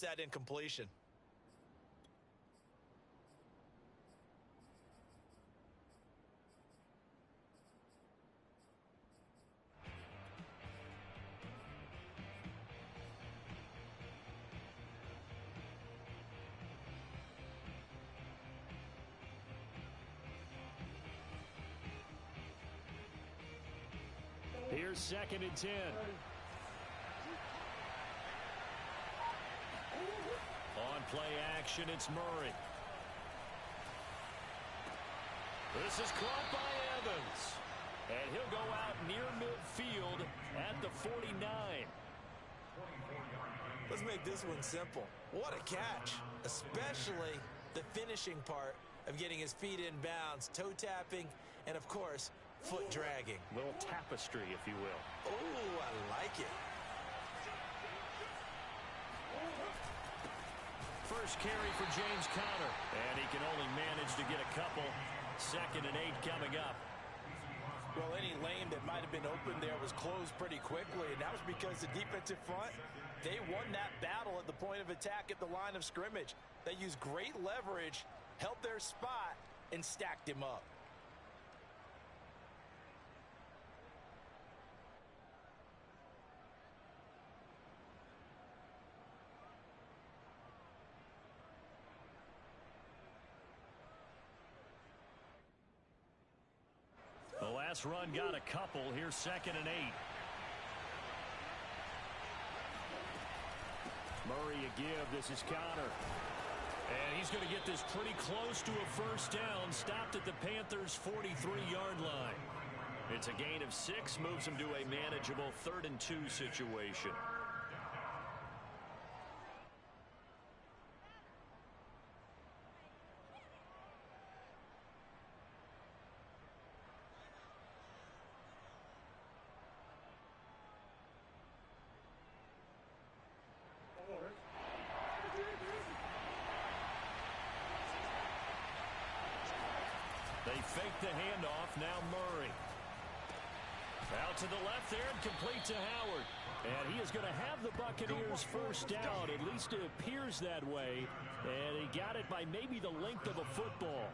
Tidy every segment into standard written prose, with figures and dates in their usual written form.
that incompletion. Here's 2nd and 10. On play action, it's Murray. This is caught by Evans. And he'll go out near midfield at the 49. Let's make this one simple. What a catch, especially the finishing part of getting his feet in bounds, toe tapping, and of course, foot dragging. Little tapestry, if you will. Oh, I like it. First carry for James Conner, and he can only manage to get a couple. 2nd and 8 coming up. Well, any lane that might have been open there was closed pretty quickly, and that was because the defensive front, they won that battle at the point of attack at the line of scrimmage. They used great leverage, held their spot, and stacked him up. The last run got a couple. Here's 2nd and 8. Murray a give. This is Conner. And he's going to get this pretty close to a first down. Stopped at the Panthers' 43-yard line. It's a gain of 6. Moves him to a manageable 3rd and 2 situation. They fake the handoff. Now Murray. Out to the left there and complete to Howard. And he is going to have the Buccaneers first down. At least it appears that way. And he got it by maybe the length of a football.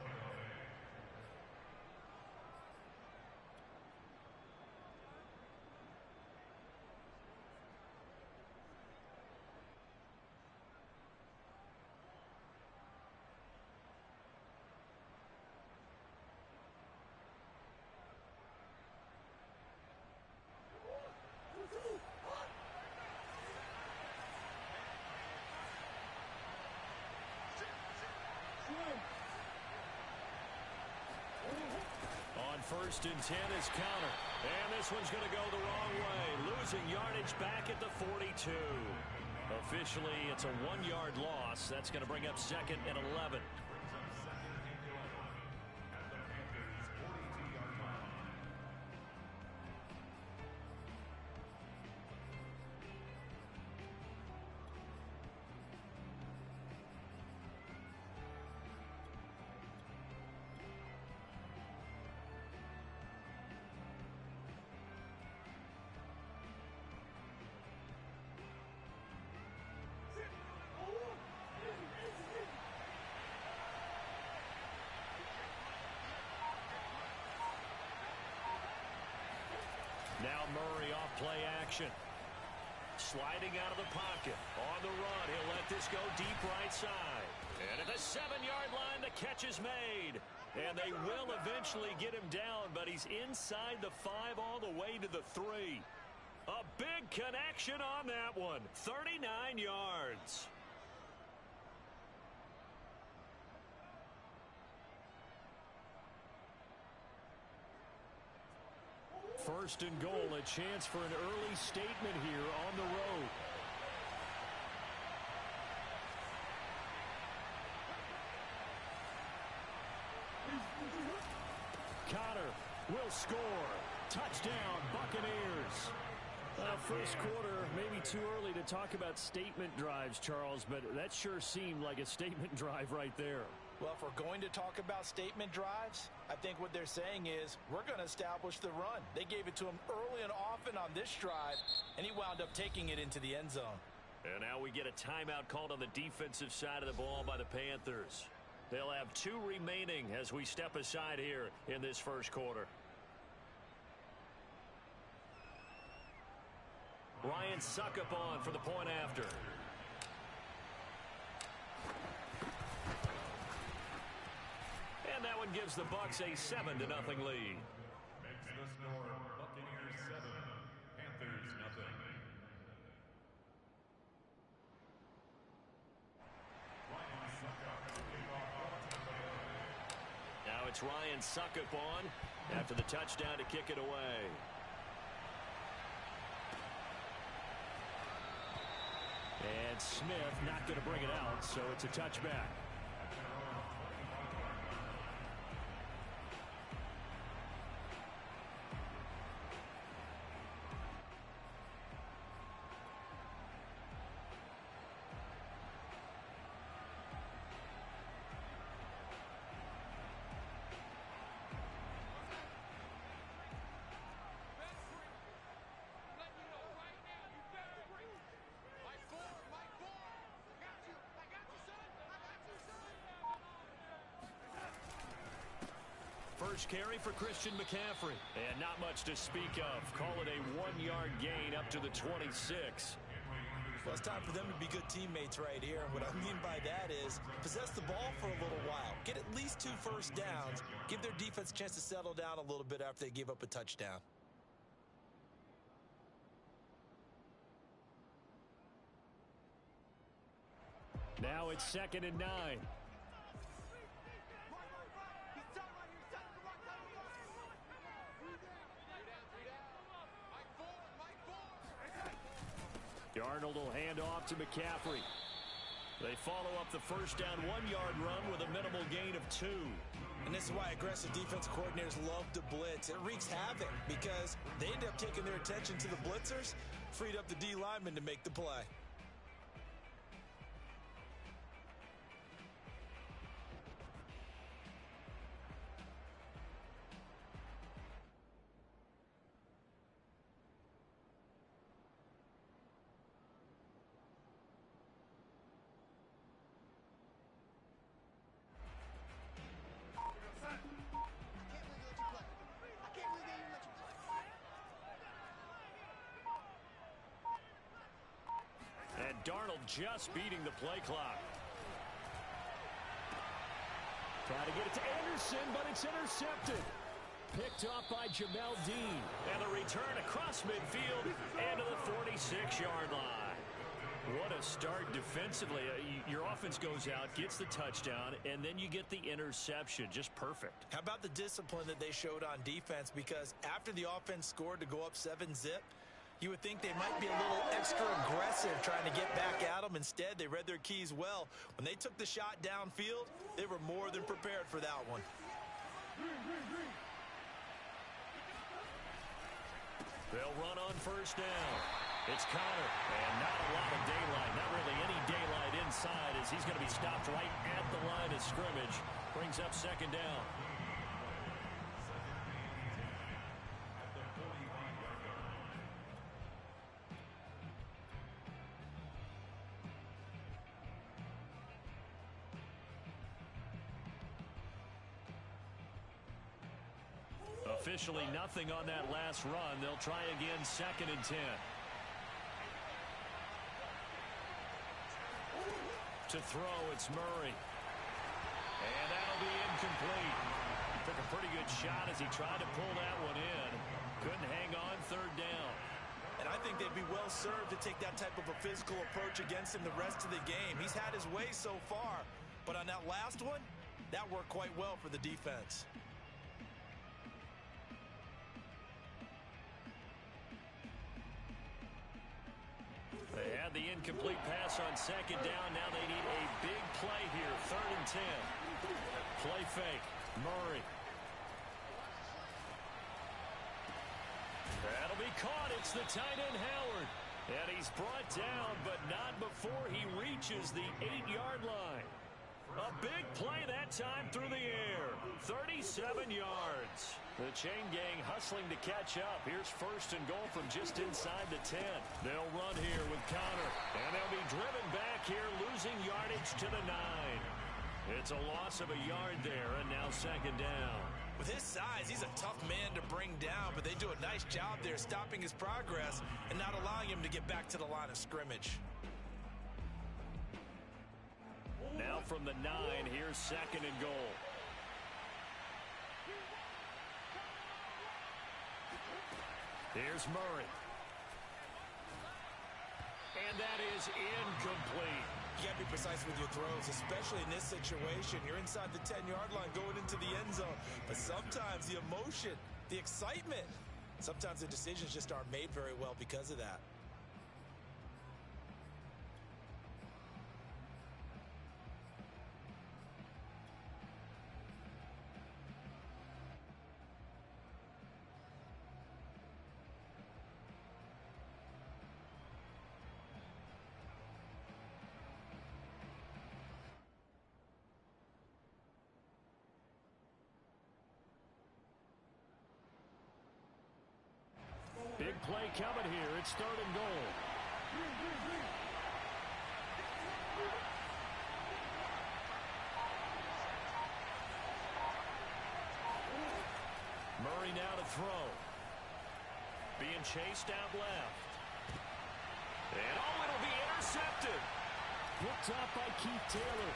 On 1st and 10 is Conner. And this one's going to go the wrong way. Losing yardage back at the 42. Officially, it's a 1-yard loss. That's going to bring up 2nd and 11. Now Murray off play action. Sliding out of the pocket. On the run, he'll let this go deep right side. And at the 7-yard line, the catch is made. And they will eventually get him down, but he's inside the 5 all the way to the 3. A big connection on that one. 39 yards. First and goal, a chance for an early statement here on the road. Conner will score. Touchdown, Buccaneers. First quarter, maybe too early to talk about statement drives, Charles, but that sure seemed like a statement drive right there. Well, if we're going to talk about statement drives, I think what they're saying is we're going to establish the run. They gave it to him early and often on this drive, and he wound up taking it into the end zone. And now we get a timeout called on the defensive side of the ball by the Panthers. They'll have 2 remaining as we step aside here in this first quarter. Ryan Succop on for the point after. And that one gives the Bucs a 7-0 lead. Makes the score Buccaneers 7, Panthers nothing. Now it's Ryan Succop on after the touchdown to kick it away. And Smith not going to bring it out, so it's a touchback. First carry for Christian McCaffrey. And not much to speak of. Call it a 1-yard gain up to the 26. Well, it's time for them to be good teammates right here. And what I mean by that is possess the ball for a little while. Get at least 2 first downs. Give their defense a chance to settle down a little bit after they give up a touchdown. Now it's 2nd and 9. Darnold will hand off to McCaffrey. They follow up the first down 1-yard run with a minimal gain of 2. And this is why aggressive defense coordinators love to blitz. It wreaks havoc because they end up taking their attention to the blitzers, freed up the D lineman to make the play. Darnold just beating the play clock. Trying to get it to Anderson, but it's intercepted. Picked off by Jamel Dean. And the return across midfield and to the 46-yard line. What a start defensively. Your offense goes out, gets the touchdown, and then you get the interception. Just perfect. How about the discipline that they showed on defense? Because after the offense scored to go up 7-zip, you would think they might be a little extra aggressive trying to get back at them. Instead, they read their keys well. When they took the shot downfield, they were more than prepared for that one. They'll run on first down. It's Conner, and not a lot of daylight. Not really any daylight inside as he's going to be stopped right at the line of scrimmage. Brings up 2nd down. Officially nothing on that last run. They'll try again 2nd and 10. To throw, it's Murray. And that'll be incomplete. Took a pretty good shot as he tried to pull that one in. Couldn't hang on 3rd down. And I think they'd be well served to take that type of a physical approach against him the rest of the game. He's had his way so far. But on that last one, that worked quite well for the defense. They had the incomplete pass on 2nd down. Now they need a big play here. 3rd and 10. Play fake. Murray. That'll be caught. It's the tight end, Howard. And he's brought down, but not before he reaches the 8-yard line. A big play that time through the air. 37 yards. The chain gang hustling to catch up. Here's first and goal from just inside the 10. They'll run here with Connor. And they'll be driven back here, losing yardage to the 9. It's a loss of a yard there, and now second down. With his size, he's a tough man to bring down, but they do a nice job there stopping his progress and not allowing him to get back to the line of scrimmage. Now from the 9, here's second and goal. Here's Murray. And that is incomplete. You got to be precise with your throws, especially in this situation. You're inside the 10-yard line going into the end zone. But sometimes the emotion, the excitement, sometimes the decisions just aren't made very well because of that. Big play coming here. It's third and goal. Murray now to throw. Being chased out left. And it'll be intercepted. Picked up by Keith Taylor.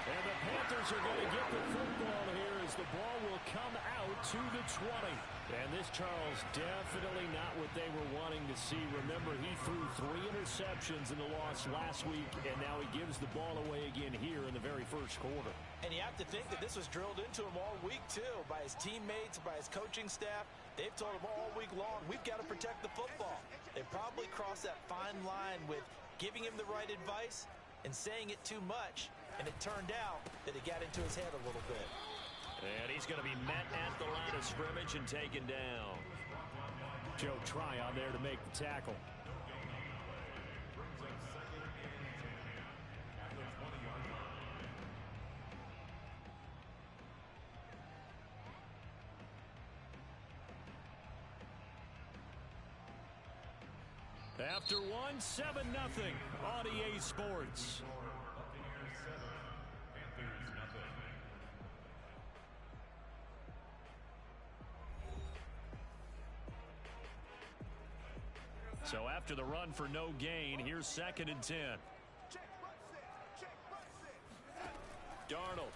And the Panthers are going to get the football here as the ball will come out to the 20. And this, Charles, definitely not what they were wanting to see. Remember, he threw 3 interceptions in the loss last week, and now he gives the ball away again here in the very first quarter. And you have to think that this was drilled into him all week, too, by his teammates, by his coaching staff. They've told him all week long, we've got to protect the football. They probably crossed that fine line with giving him the right advice and saying it too much. And it turned out that it got into his head a little bit. And he's going to be met at the line of scrimmage and taken down. Joe Tryon there to make the tackle. After one, 7-0 on EA Sports. So after the run for no gain, here's second and 10. Darnold.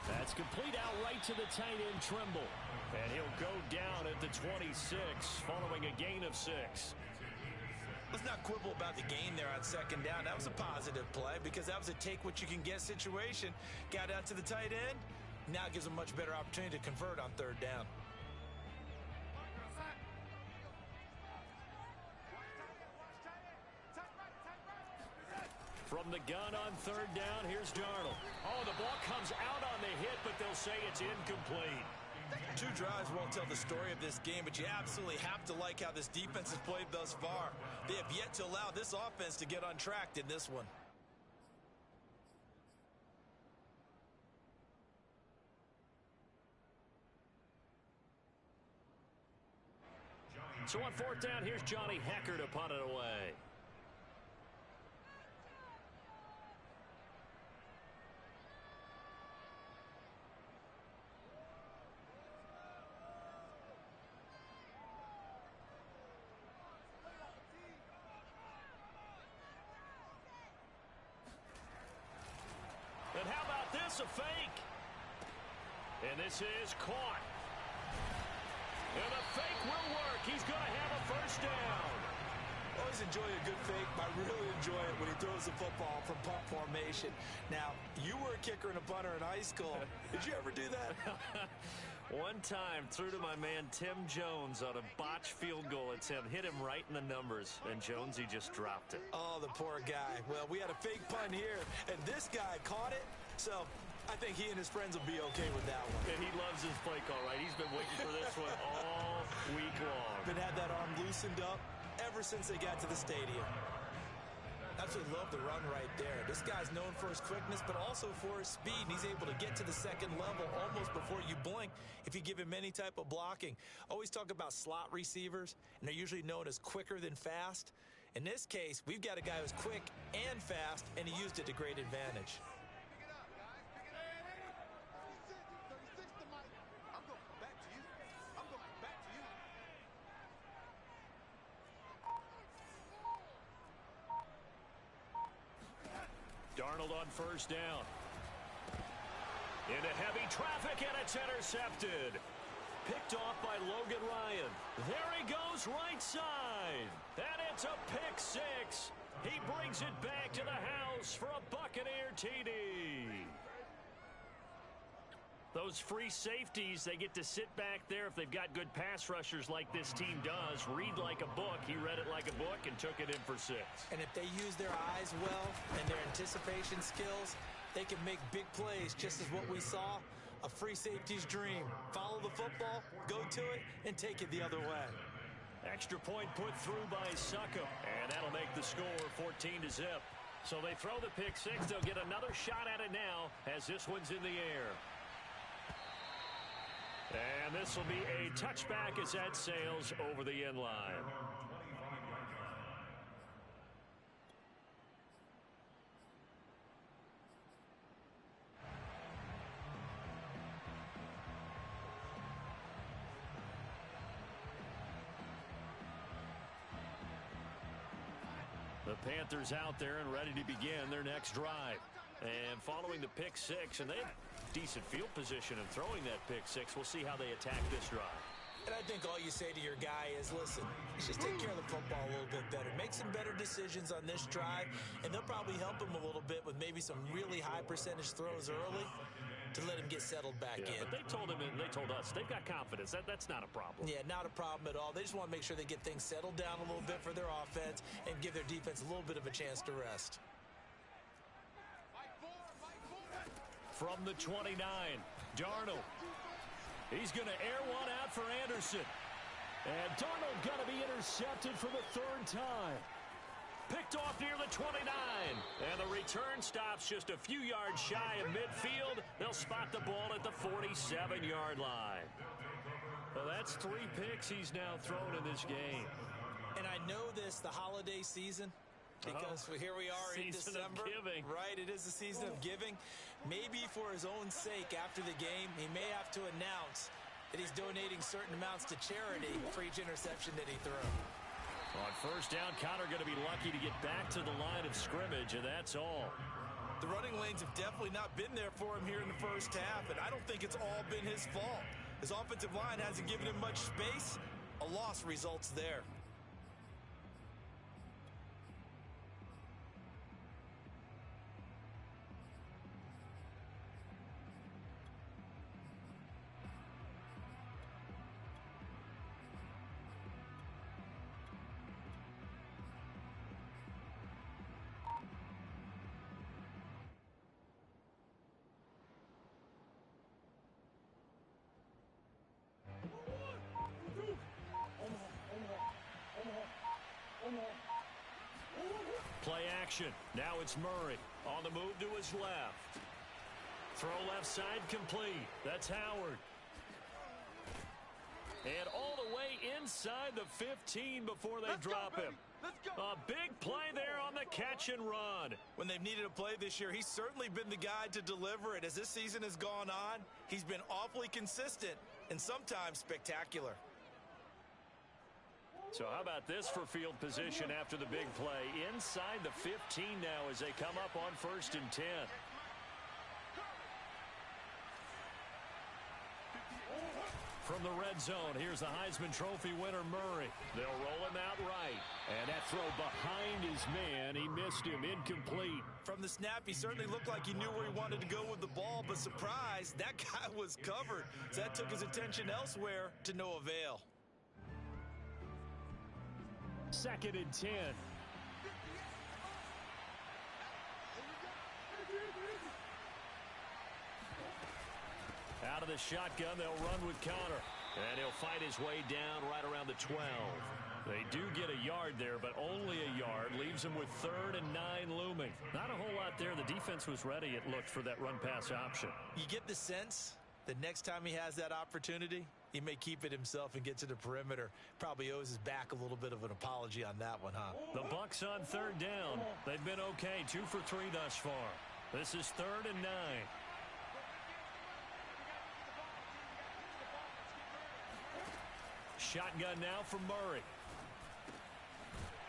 That's complete out right to the tight end, Trimble. And he'll go down at the 26 following a gain of 6. Let's not quibble about the gain there on second down. That was a positive play because that was a take-what-you-can-get situation. Got out to the tight end. Now gives a much better opportunity to convert on third down. From the gun on third down, here's Darnold. Oh, the ball comes out on the hit, but they'll say it's incomplete. 2 drives won't tell the story of this game, but you absolutely have to like how this defense has played thus far. They have yet to allow this offense to get untracked in this one. So on fourth down, here's Johnny Hekker to punt it away. And how about this, a fake? And this is caught. And the fake will work. He's going to have a first down. Always enjoy a good fake. I really enjoy it when he throws the football from punt formation. Now, you were a kicker and a punter in high school. Did you ever do that? One time, threw to my man Tim Jones on a botched field goal attempt. Hit him right in the numbers, and Jonesy just dropped it. Oh, the poor guy. Well, we had a fake punt here, and this guy caught it. So I think he and his friends will be okay with that one. And he loves his play call, right? He's been waiting for this one all week long. Been had that arm loosened up ever since they got to the stadium. Absolutely love the run right there. This guy's known for his quickness, but also for his speed. And he's able to get to the second level almost before you blink if you give him any type of blocking. Always talk about slot receivers, and they're usually known as quicker than fast. In this case, we've got a guy who's quick and fast, and he used it to great advantage. Darnold on first down. Into heavy traffic, and it's intercepted. Picked off by Logan Ryan. There he goes right side. And it's a pick six. He brings it back to the house for a Buccaneer TD. Those free safeties, they get to sit back there if they've got good pass rushers like this team does. Read like a book. He read it like a book and took it in for 6. And if they use their eyes well and their anticipation skills, they can make big plays, just as what we saw. A free safety's dream. Follow the football, go to it, and take it the other way. Extra point put through by Succop. And that'll make the score 14-0. So they throw the pick six. They'll get another shot at it now as this one's in the air. And this will be a touchback as that sails over the end line. The Panthers out there and ready to begin their next drive. And following the pick six, and they have decent field position and throwing that pick six. We'll see how they attack this drive. And I think all you say to your guy is, listen, just take care of the football a little bit better. Make some better decisions on this drive, and they'll probably help him a little bit with maybe some really high percentage throws early to let him get settled back in. But they told him and they told us they've got confidence. That's not a problem. Yeah, not a problem at all. They just want to make sure they get things settled down a little bit for their offense and give their defense a little bit of a chance to rest. From the 29, Darnold. He's going to air one out for Anderson. And Darnold going to be intercepted for the 3rd time. Picked off near the 29. And the return stops just a few yards shy of midfield. They'll spot the ball at the 47-yard line. Well, that's 3 picks he's now thrown in this game. And I know this, the holiday season, because here we are in December. Right, it is the season of giving. Maybe for his own sake after the game, he may have to announce that he's donating certain amounts to charity for each interception that he threw. On first down, Conner going to be lucky to get back to the line of scrimmage, and that's all. The running lanes have definitely not been there for him here in the first half, and I don't think it's all been his fault. His offensive line hasn't given him much space. A loss results there. Play action. Now it's Murray on the move to his left. Throw left side complete. That's Howard. And all the way inside the 15 before they drop him. A big play there on the catch and run. When they've needed a play this year, he's certainly been the guy to deliver it. As this season has gone on, he's been awfully consistent and sometimes spectacular. So how about this for field position after the big play? Inside the 15 now as they come up on 1st and 10. From the red zone, here's the Heisman Trophy winner, Murray. They'll roll him out right. And that throw behind his man, he missed him, incomplete. From the snap, he certainly looked like he knew where he wanted to go with the ball, but surprise, that guy was covered. So that took his attention elsewhere to no avail. 2nd and 10. Out of the shotgun, they'll run with Conner. And he'll fight his way down right around the 12. They do get a yard there, but only a yard. Leaves leaves them with 3rd and 9 looming. Not a whole lot there. The defense was ready, it looked, for that run-pass option. You get the sense that next time he has that opportunity, he may keep it himself and get to the perimeter. Probably owes his back a little bit of an apology on that one, huh? The Bucs on 3rd down. They've been okay, 2 for 3 thus far. This is 3rd and 9. Shotgun now from Murray.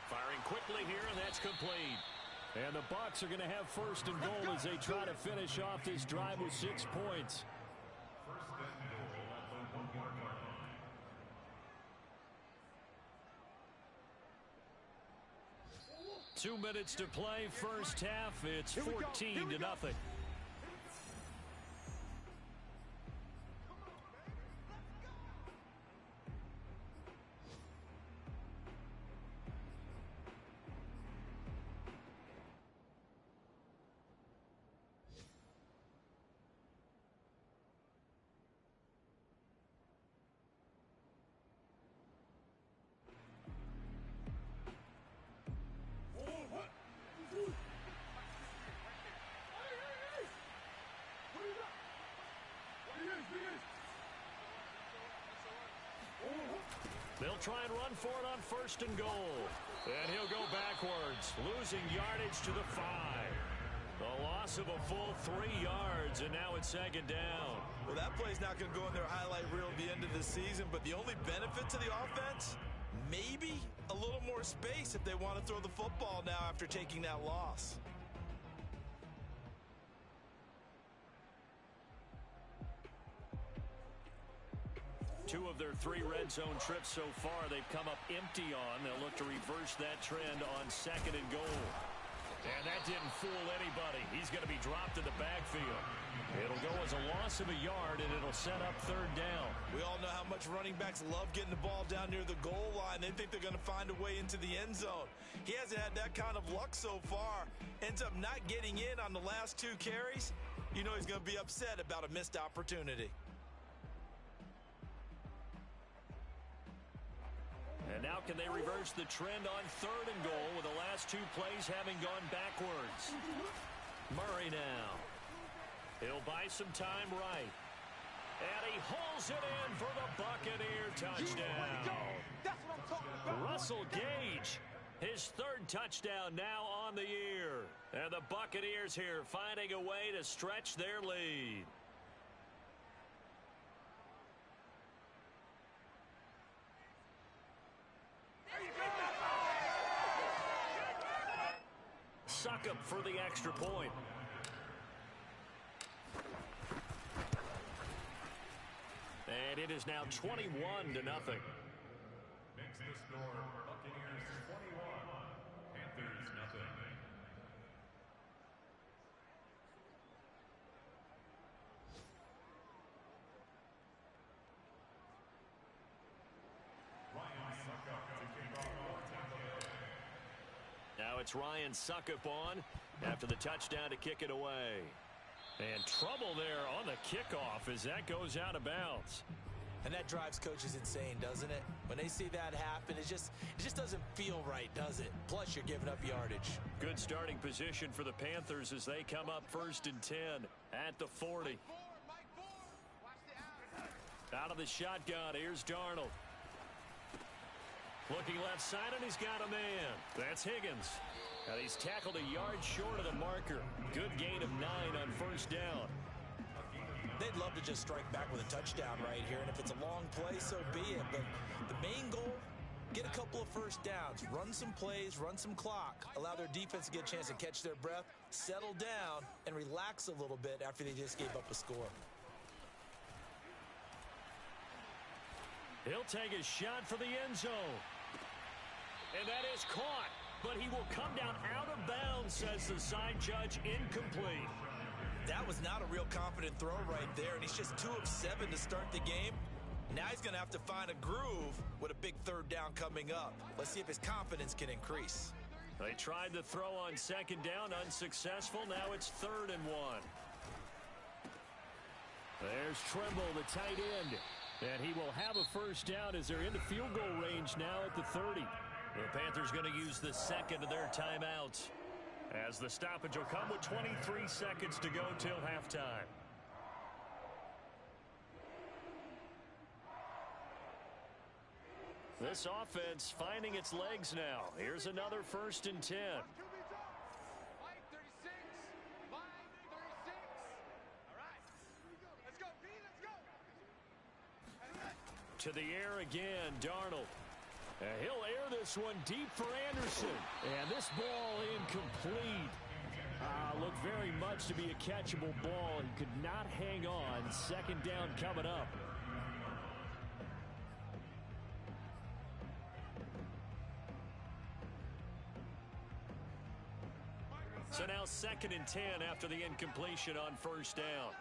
Firing quickly here, and that's complete. And the Bucs are going to have 1st and goal as they try to finish off this drive with 6 points. 2 minutes to play, first half. It's 14-0. They'll try and run for it on 1st and goal. And he'll go backwards, losing yardage to the 5. The loss of a full 3 yards, and now it's 2nd down. Well, that play's not going to go in their highlight reel at the end of the season, but the only benefit to the offense, maybe a little more space if they want to throw the football now after taking that loss. Two of their 3 red zone trips so far they've come up empty on. They'll look to reverse that trend on 2nd and goal. And that didn't fool anybody. He's going to be dropped in the backfield. It'll go as a loss of a yard, and it'll set up 3rd down. We all know how much running backs love getting the ball down near the goal line. They think they're going to find a way into the end zone. He hasn't had that kind of luck so far. Ends up not getting in on the last 2 carries. You know he's going to be upset about a missed opportunity. And now can they reverse the trend on 3rd and goal with the last 2 plays having gone backwards? Murray now. He'll buy some time right. And he hauls it in for the Buccaneer touchdown. Russell Gage, his 3rd touchdown now on the year. And the Buccaneers here finding a way to stretch their lead. Succop for the extra point. And it is now 21-0. Makes the score Buccaneers 21, Panthers nothing. Ryan Succop to kick off Now it's Ryan Succop on after the touchdown to kick it away. And trouble there on the kickoff as that goes out of bounds. And that drives coaches insane, doesn't it? When they see that happen, it just doesn't feel right, does it? Plus, you're giving up yardage. Good starting position for the Panthers as they come up 1st and 10 at the 40. Out of the shotgun, here's Darnold. Looking left side, and he's got a man. That's Higgins. And he's tackled a yard short of the marker. Good gain of 9 on 1st down. They'd love to just strike back with a touchdown right here, and if it's a long play, so be it. But the main goal, get a couple of 1st downs, run some plays, run some clock, allow their defense to get a chance to catch their breath, settle down, and relax a little bit after they just gave up a score. He'll take a shot for the end zone. And that is caught. But he will come down out of bounds, says the side judge, incomplete. That was not a real confident throw right there, and he's just 2 of 7 to start the game. Now he's going to have to find a groove with a big 3rd down coming up. Let's see if his confidence can increase. They tried the throw on 2nd down, unsuccessful. Now it's 3rd and 1. There's Trimble, the tight end. And he will have a 1st down as they're into field goal range now at the 30. The Panthers going to use the second of their timeouts, as the stoppage will come with 23 seconds to go till halftime. This offense finding its legs now. Here's another 1st and 10. To the air again, Darnold. He'll air this one deep for Anderson. And this ball incomplete. Looked very much to be a catchable ball. He could not hang on. 2nd down coming up. So now 2nd and 10 after the incompletion on 1st down.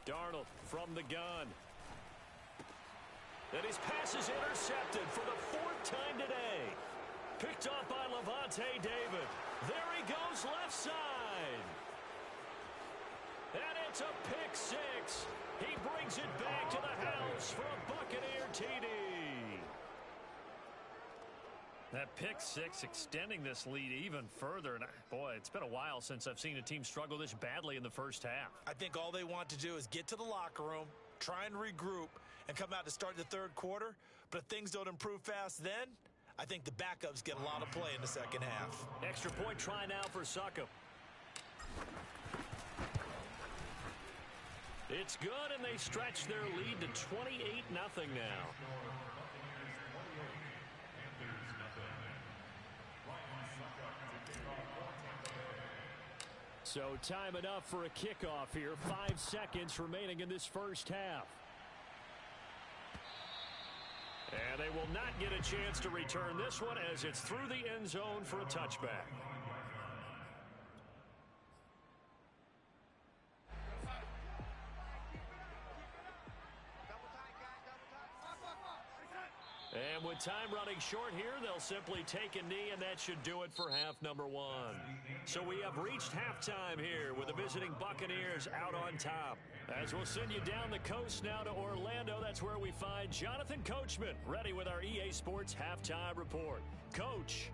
Darnold from the gun. And his pass is intercepted for the 4th time today. Picked off by Lavonte David. There he goes left side. And it's a pick 6. He brings it back to the house for a Buccaneer TD. That pick 6 extending this lead even further. And boy, it's been a while since I've seen a team struggle this badly in the first half. I think all they want to do is get to the locker room, try and regroup, and come out to start the 3rd quarter. But if things don't improve fast then, I think the backups get a lot of play in the 2nd half. Extra point try now for Succop. It's good, and they stretch their lead to 28-0 now. So time enough for a kickoff here. 5 seconds remaining in this first half. And they will not get a chance to return this one as it's through the end zone for a touchback. And with time running short here, they'll simply take a knee, and that should do it for half number 1. So we have reached halftime here with the visiting Buccaneers out on top. As we'll send you down the coast now to Orlando, that's where we find Jonathan Coachman, ready with our EA Sports Halftime Report. Coach.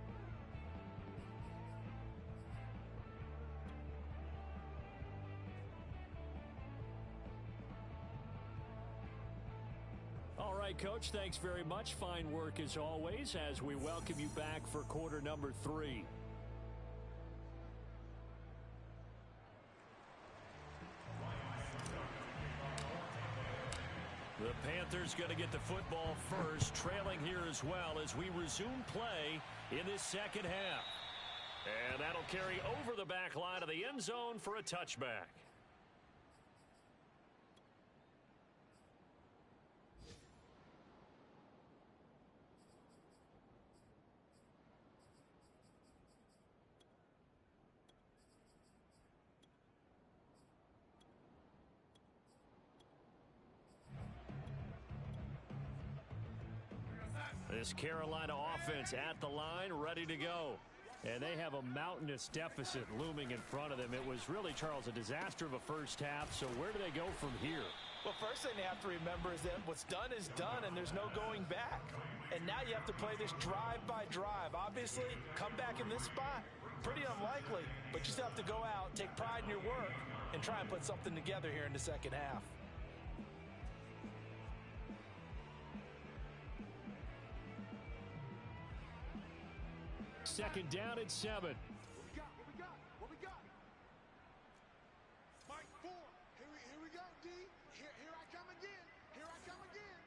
All right, Coach, thanks very much. Fine work as always as we welcome you back for quarter number 3. The Panthers going to get the football first, trailing here as well as we resume play in this 2nd half. And that'll carry over the back line of the end zone for a touchback. This Carolina offense at the line, ready to go. And they have a mountainous deficit looming in front of them. It was really, Charles, a disaster of a first half. So where do they go from here? Well, first thing they have to remember is that what's done is done, and there's no going back. And now you have to play this drive by drive. Obviously, come back in this spot, pretty unlikely. But you still have to go out, take pride in your work, and try and put something together here in the 2nd half. Second down at 7. What we got? Mike 4. Here we go, D. Here I come again. Here I come again.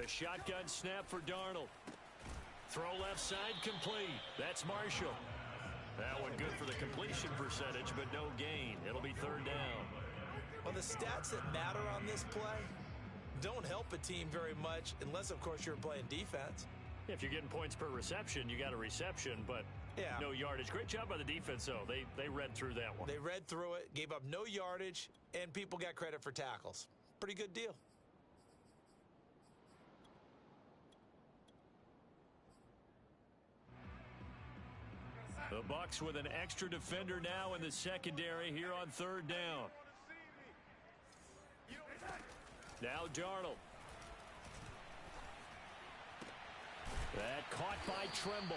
A shotgun snap for Darnold. Throw left side complete. That's Marshall. That one good for the completion percentage, but no gain. It'll be 3rd down. Well, the stats that matter on this play don't help a team very much unless, of course, you're playing defense. If you're getting points per reception, you got a reception, but no yardage. Great job by the defense, though. They read through that one. They read through it, gave up no yardage, and people got credit for tackles. Pretty good deal. The Bucs with an extra defender now in the secondary here on third down. Now Darnold. That caught by Tremble.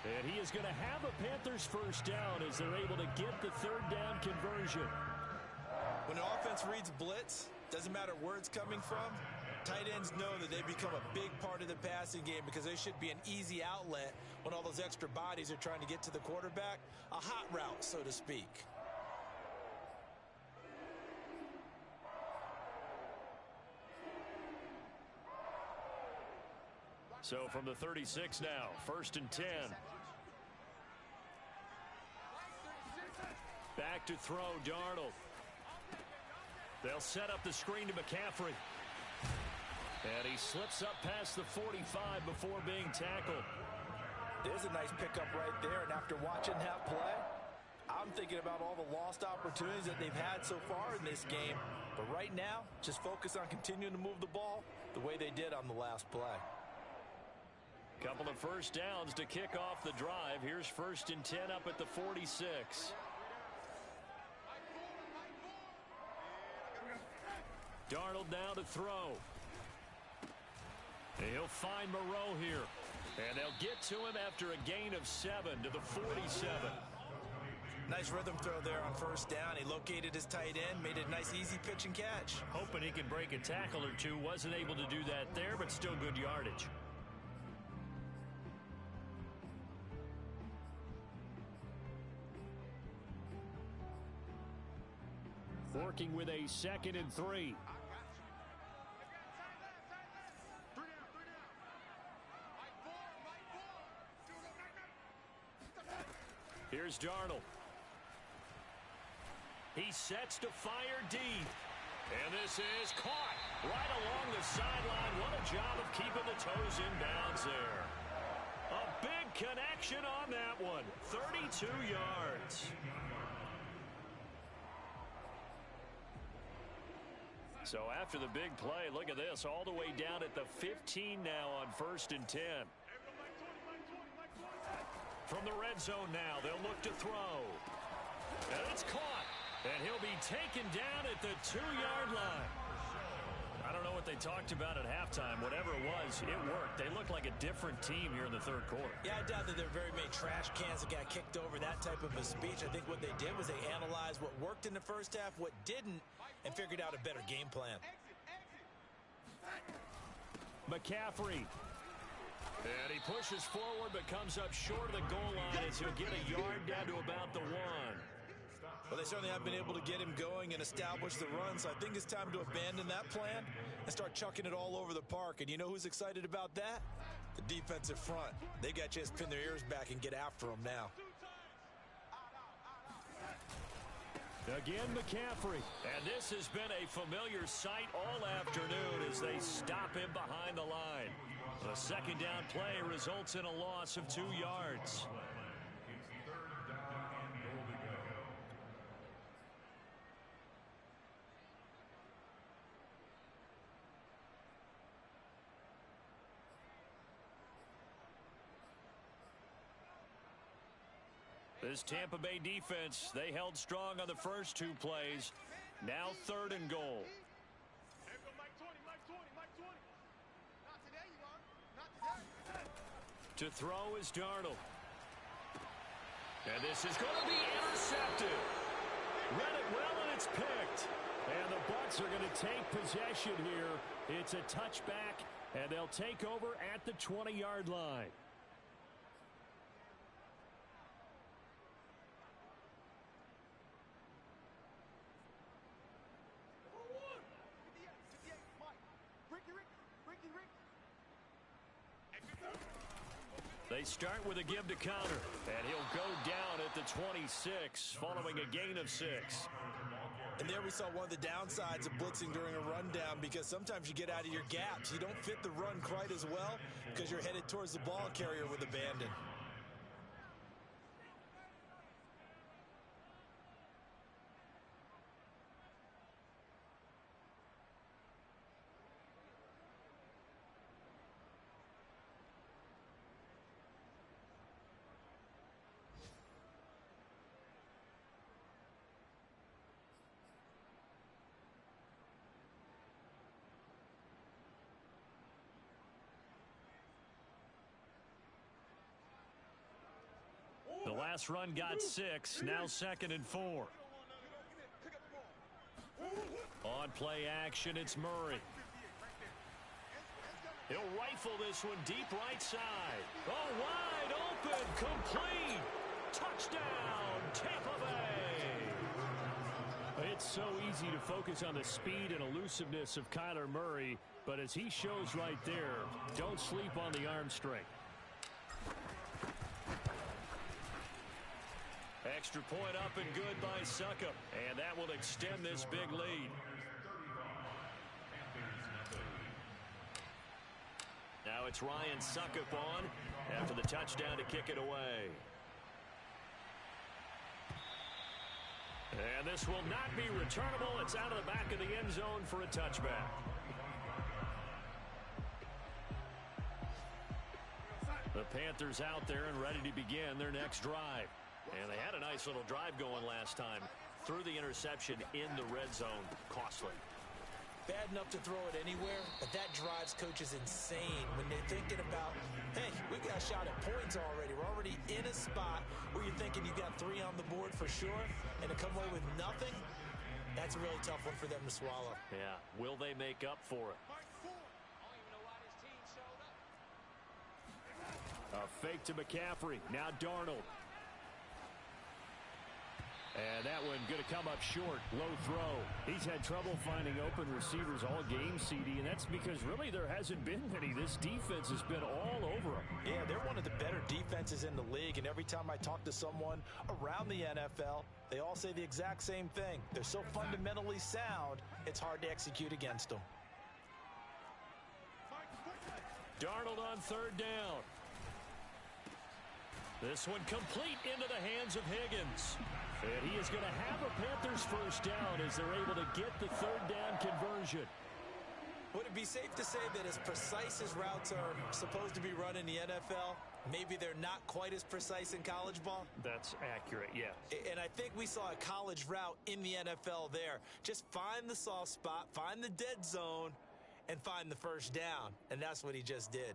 And he is going to have a Panthers first down as they're able to get the third down conversion. When the offense reads blitz, doesn't matter where it's coming from, tight ends know that they become a big part of the passing game because they should be an easy outlet when all those extra bodies are trying to get to the quarterback. A hot route, so to speak. So from the 36 now, 1st and 10. Back to throw, Darnold. They'll set up the screen to McCaffrey. And he slips up past the 45 before being tackled. There's a nice pickup right there, and after watching that play, I'm thinking about all the lost opportunities that they've had so far in this game. But right now, just focus on continuing to move the ball the way they did on the last play. Couple of first downs to kick off the drive. Here's 1st and 10 up at the 46. Darnold now to throw. He'll find Moreau here. And they'll get to him after a gain of 7 to the 47. Nice rhythm throw there on first down. He located his tight end, made a nice easy pitch and catch. Hoping he can break a tackle or two. Wasn't able to do that there, but still good yardage. Working with a 2nd and 3. Here's Darnold. He sets to fire deep. And this is caught right along the sideline. What a job of keeping the toes in bounds there. A big connection on that one. 32 yards. So after the big play, look at this, all the way down at the 15 now on 1st and 10. From the red zone now, they'll look to throw. And it's caught. And he'll be taken down at the 2-yard line. I don't know what they talked about at halftime. Whatever it was, it worked. They looked like a different team here in the 3rd quarter. Yeah, I doubt that there are very many trash cans that got kicked over, that type of a speech. I think what they did was they analyzed what worked in the first half, what didn't, and figured out a better game plan. McCaffrey. And he pushes forward but comes up short of the goal line as he'll get a yard down to about the 1. Well, they certainly have been able to get him going and establish the run, so I think it's time to abandon that plan and start chucking it all over the park. And you know who's excited about that? The defensive front. They got to just pin their ears back and get after him now. Again, McCaffrey. And this has been a familiar sight all afternoon as they stop him behind the line. The 2nd down play results in a loss of 2 yards. This Tampa Bay defense, they held strong on the first 2 plays. Now 3rd and goal. To throw is Darnold. And this is going to be intercepted. Read it well, and it's picked. And the Bucs are going to take possession here. It's a touchback, and they'll take over at the 20-yard line. They start with a give to counter, and he'll go down at the 26 following a gain of 6. And there we saw one of the downsides of blitzing during a rundown, because sometimes you get out of your gaps. You don't fit the run quite as well because you're headed towards the ball carrier with abandon. last run got 6. Now 2nd and 4. On play action, it's Murray. He'll rifle this one deep right side. Oh, wide open, complete. Touchdown, Tampa Bay. It's so easy to focus on the speed and elusiveness of Kyler Murray, but as he shows right there, don't sleep on the arm strength. Extra point up and good by Succop, and that will extend this big lead. Now it's Ryan Succop on after the touchdown to kick it away. And this will not be returnable. It's out of the back of the end zone for a touchback. The Panthers out there and ready to begin their next drive. And they had a nice little drive going last time. Threw the interception in the red zone. Costly. Bad enough to throw it anywhere, but that drives coaches insane when they're thinking about, hey, we got a shot at points already. We're already in a spot where you're thinking you got 3 on the board for sure, and to come away with nothing, that's a really tough one for them to swallow. Yeah, will they make up for it? A fake to McCaffrey. Now Darnold. And that one going to come up short. Low throw. He's had trouble finding open receivers all game, CD, and that's because really there hasn't been many. This defense has been all over them. Yeah, they're one of the better defenses in the league, and every time I talk to someone around the NFL, they all say the exact same thing. They're so fundamentally sound, it's hard to execute against them. Darnold on 3rd down. This one complete into the hands of Higgins. And he is going to have a Panthers first down as they're able to get the 3rd down conversion. Would it be safe to say that as precise as routes are supposed to be run in the NFL, maybe they're not quite as precise in college ball? That's accurate, yeah. And I think we saw a college route in the NFL there. Just find the soft spot, find the dead zone, and find the first down. And that's what he just did.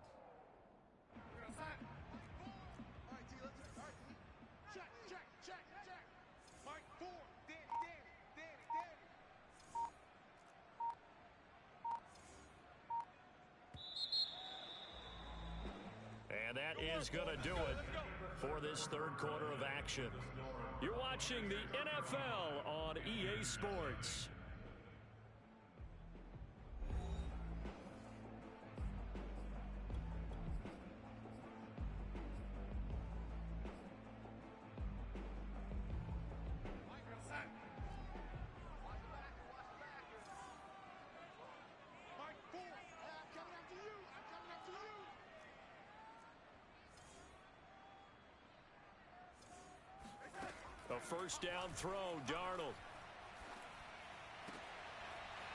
And that is going to do it for this 3rd quarter of action. You're watching the NFL on EA Sports. A first down throw, Darnold.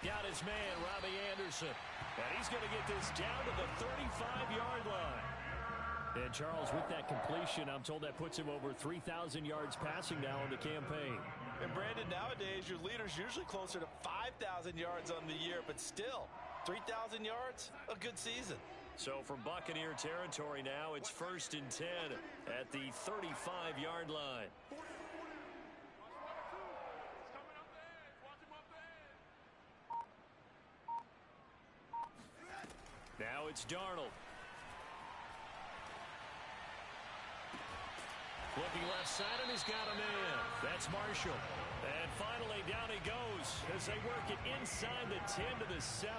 Got his man, Robbie Anderson. And he's going to get this down to the 35-yard line. And Charles, with that completion, I'm told that puts him over 3,000 yards passing now in the campaign. And Brandon, nowadays your leader's usually closer to 5,000 yards on the year, but still, 3,000 yards, a good season. So from Buccaneer territory now, it's 1st and 10 at the 35-yard line. Now it's Darnold. Looking left side, and he's got him in. That's Marshall. And finally, down he goes as they work it inside the 10 to the 7.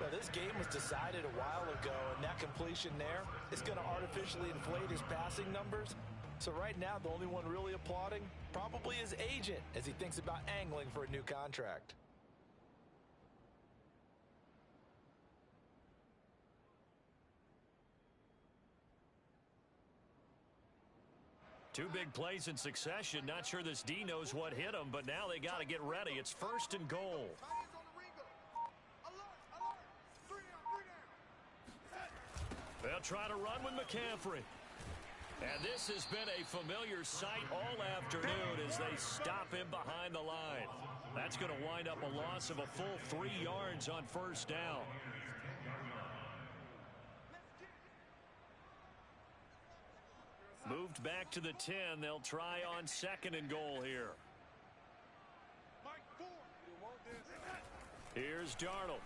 Now, this game was decided a while ago, and that completion there is going to artificially inflate his passing numbers. So right now, the only one really applauding probably his agent as he thinks about angling for a new contract. Two big plays in succession. Not sure this D knows what hit him, but now they got to get ready. It's 1st and goal. They'll try to run with McCaffrey. And this has been a familiar sight all afternoon as they stop him behind the line. That's going to wind up a loss of a full 3 yards on 1st down. Moved back to the 10. They'll try on 2nd and goal here. Here's Darnold.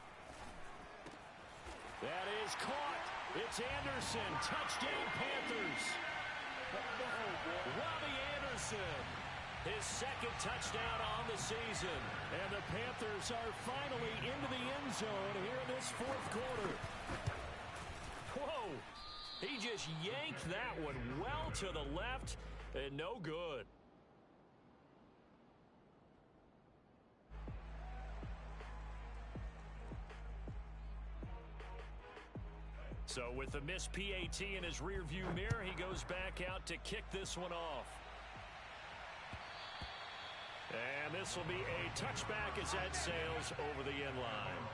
That is caught. It's Anderson. Touchdown, Panthers. Robbie Anderson. His 2nd touchdown on the season. And the Panthers are finally into the end zone here in this 4th quarter. Whoa. He just yanked that one well to the left and no good. So with the missed PAT in his rearview mirror, he goes back out to kick this one off. And this will be a touchback as that sails over the end line.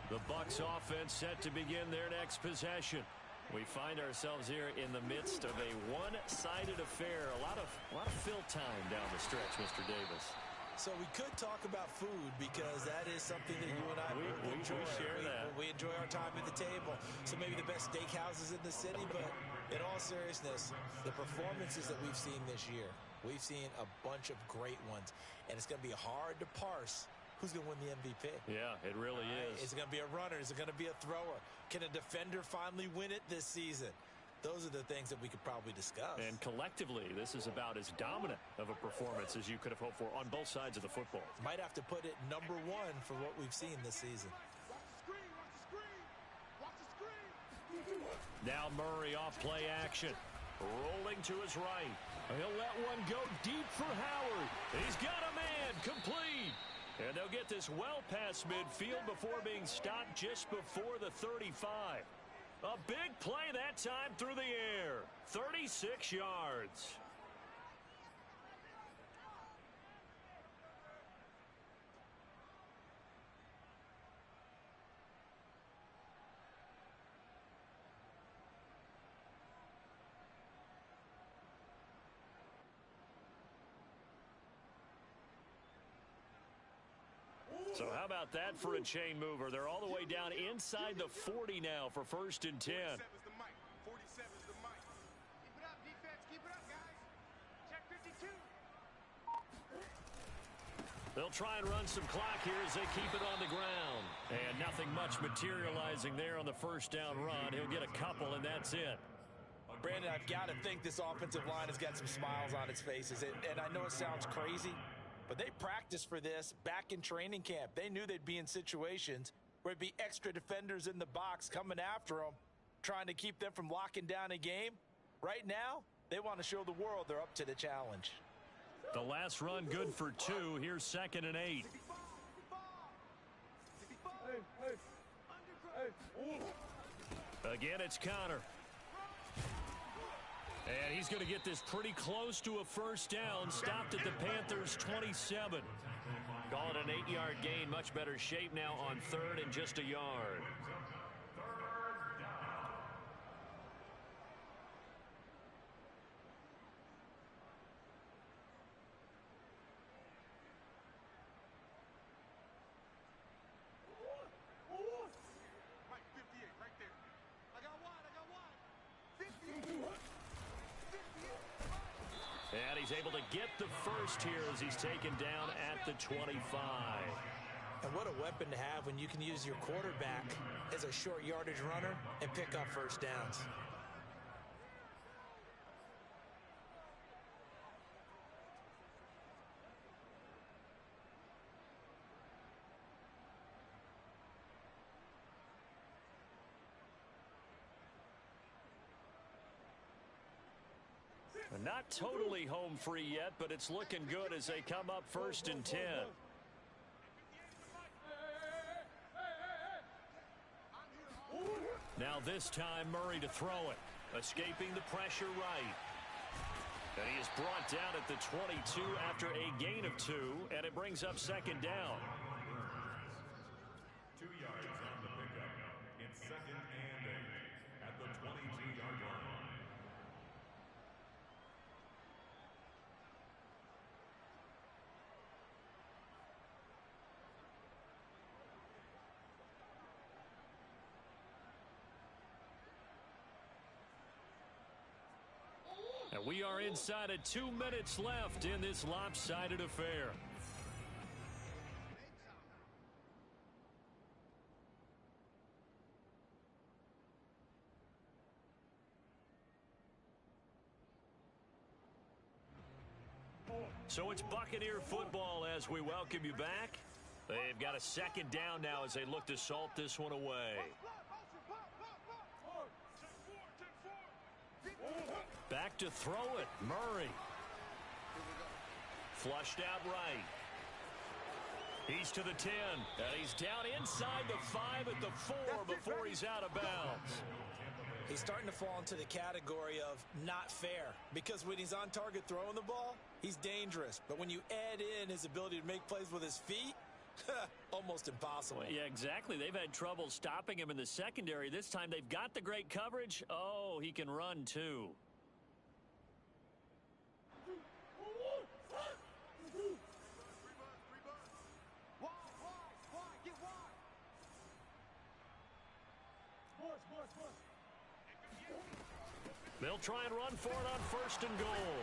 The Bucs offense set to begin their next possession. We find ourselves here in the midst of a one-sided affair. A lot of fill time down the stretch, Mr. Davis. So we could talk about food because that is something that you and I enjoy. We share that. We enjoy our time at the table. So maybe the best steakhouses in the city, but in all seriousness, the performances that we've seen this year, we've seen a bunch of great ones, and it's going to be hard to parse who's going to win the MVP. Yeah, it really is. Is it going to be a runner? Is it going to be a thrower? Can a defender finally win it this season? Those are the things that we could probably discuss. And collectively, this is about as dominant of a performance as you could have hoped for on both sides of the football. Might have to put it #1 for what we've seen this season. Watch the screen, watch the screen, watch the screen. Now Murray off play action. Rolling to his right. He'll let one go deep for Howard. He's got a man. Complete. And they'll get this well past midfield before being stopped just before the 35. A big play that time through the air. 36 yards. So how about that for a chain mover? They're all the way down inside the 40 now for 1st and 10. 47's the mic. 47's the mic. Keep it up, defense. Keep it up, guys. Check 52. They'll try and run some clock here as they keep it on the ground. And nothing much materializing there on the 1st down run. He'll get a couple, and that's it. Brandon, I've got to think this offensive line has got some smiles on its faces. And I know it sounds crazy, but they practiced for this back in training camp. They knew they'd be in situations where it'd be extra defenders in the box coming after them, trying to keep them from locking down a game. Right now, they want to show the world they're up to the challenge. The last run good for 2. Here's 2nd and 8. Again, it's Connor. And he's going to get this pretty close to a 1st down. Stopped at the Panthers' 27. Call it an 8-yard gain. Much better shape now on 3rd and just a yard. Mike, 58, right there. I got wide. 58. And he's able to get the 1st here as he's taken down at the 25. And what a weapon to have when you can use your quarterback as a short yardage runner and pick up 1st downs. Not totally home free yet, but it's looking good as they come up 1st and 10. Now this time Murray to throw it. Escaping the pressure right. And he is brought down at the 22 after a gain of 2, and it brings up 2nd down. 2 yards on the pickup. It's 2nd and 8 at the 22-yard line. And we are inside of 2 minutes left in this lopsided affair. So it's Buccaneer football as we welcome you back. They've got a second down now as they look to salt this one away. Back to throw it, Murray. Flushed out right. He's to the 10, and he's down inside the 5 at the 4 before he's out of bounds. He's starting to fall into the category of not fair, because when he's on target throwing the ball, he's dangerous. But when you add in his ability to make plays with his feet, almost impossible. Well, yeah, exactly. They've had trouble stopping him in the secondary. This time they've got the great coverage. Oh, he can run too. They'll try and run for it on 1st and goal.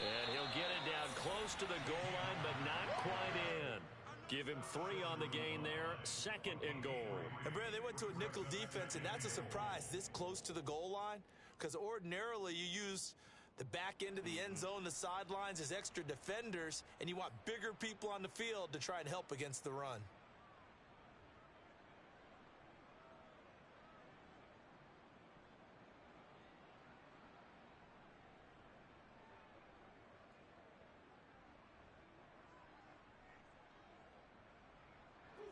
And he'll get it down close to the goal line, but not quite in. Give him 3 on the gain there, 2nd and goal. And Brad, they went to a nickel defense, and that's a surprise this close to the goal line, because ordinarily you use the back end of the end zone, the sidelines as extra defenders, and you want bigger people on the field to try and help against the run.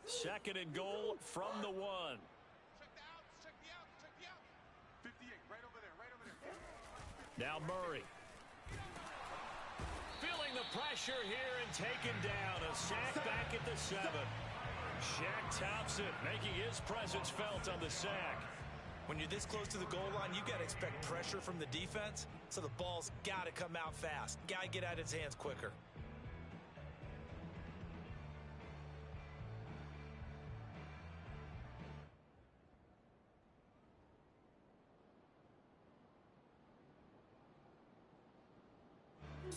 Second and goal from the 1. Check the outs, check the outs, check the outs. 58, right over there, right over there. Now Murray. Feeling the pressure here and taken down. A sack back at the 7. Shaq Thompson making his presence felt on the sack. When you're this close to the goal line, you got to expect pressure from the defense, so the ball's got to come out fast. Got to get out of his hands quicker.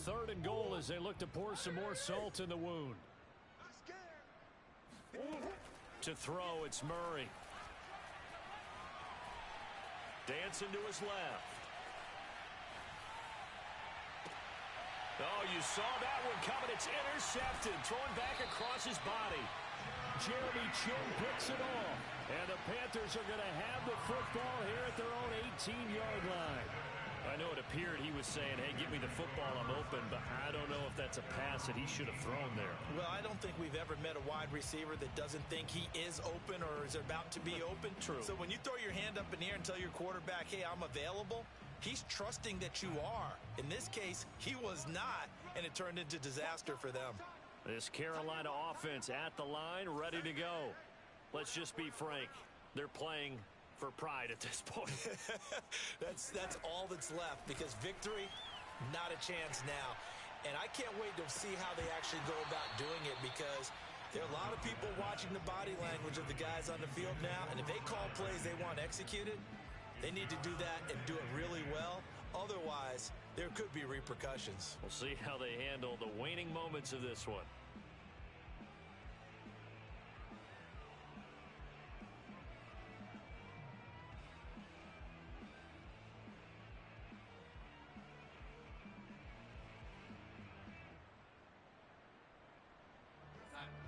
Third and goal as they look to pour some more salt in the wound. To throw, it's Murray. Dancing to his left. Oh, you saw that one coming. It's intercepted. Thrown back across his body. Jeremy Chinn picks it off. And the Panthers are going to have the football here at their own 18-yard line. I know it appeared he was saying, hey, give me the football, I'm open, but I don't know if that's a pass that he should have thrown there. Well, I don't think we've ever met a wide receiver that doesn't think he is open or is about to be open. True. So when you throw your hand up in the air and tell your quarterback, hey, I'm available, he's trusting that you are. In this case, he was not, and it turned into disaster for them. This Carolina offense at the line, ready to go. Let's just be frank. They're playing for pride at this point. That's all that's left, because victory, not a chance now. And I can't wait to see how they actually go about doing it, because there are a lot of people watching the body language of the guys on the field now, and if they call plays they want executed, they need to do that and do it really well. Otherwise, there could be repercussions. We'll see how they handle the waning moments of this one.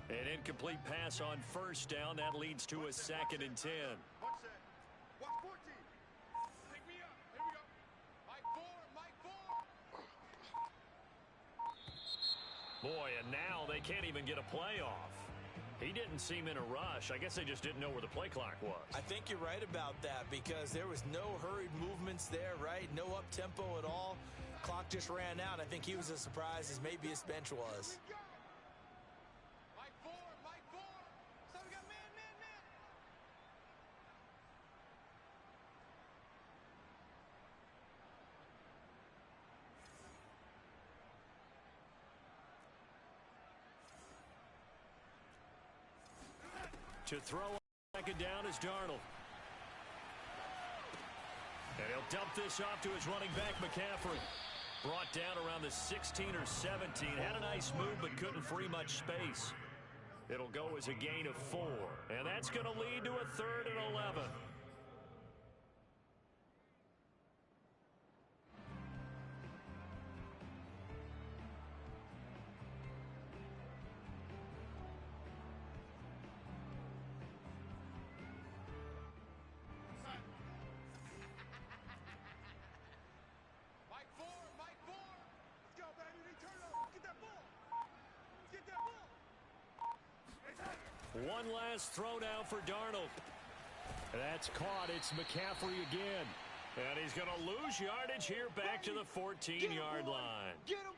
An incomplete pass on 1st down. That leads to a 2nd and 10. Watch that. Watch 14. Pick me up. Here we go. Mike 4. Boy, and now they can't even get a play off. He didn't seem in a rush. I guess they just didn't know where the play clock was. I think you're right about that, because there was no hurried movements there, right? No up-tempo at all. Clock just ran out. I think he was as surprised as maybe his bench was. Mike 4. So we got man. To throw on 2nd down is Darnold. And he'll dump this off to his running back, McCaffrey. Brought down around the 16 or 17. Had a nice move, but couldn't free much space. It'll go as a gain of 4. And that's going to lead to a 3rd and 11. One last throw down for Darnold. That's caught. It's McCaffrey again. And he's going to lose yardage here back to the 14-yard line. Get him,